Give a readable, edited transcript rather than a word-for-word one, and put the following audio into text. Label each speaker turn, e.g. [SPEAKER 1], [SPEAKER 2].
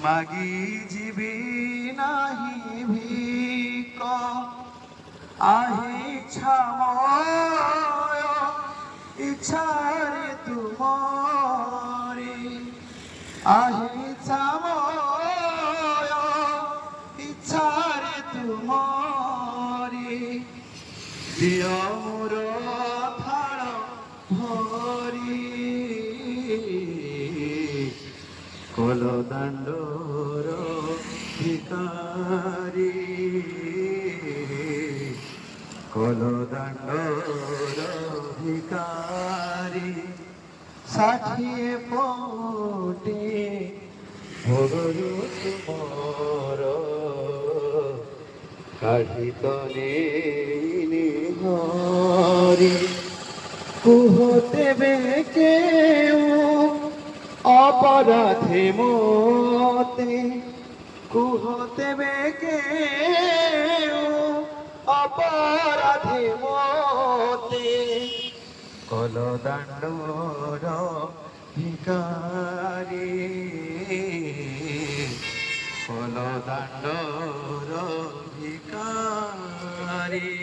[SPEAKER 1] মাগি জীবি নাহি ভিক আহি ছাময় ইচ্ছারে তুমরি আহি ছাময় ইচ্ছারে তুমরি দিয় মোর থাল ভরি কলদাণ্ডর ভিকারি কলদাণ্ডর ভিকারি ষাঠিয়ে পটে ভগরু তুমর কাঢ়ি তনে হরি কুহতে বেকেও অপরাধে মতে কুহতে বেকেও অপরাধে মতে কলদাণ্ডর ভিকারি কলদাণ্ডর ভিকারি।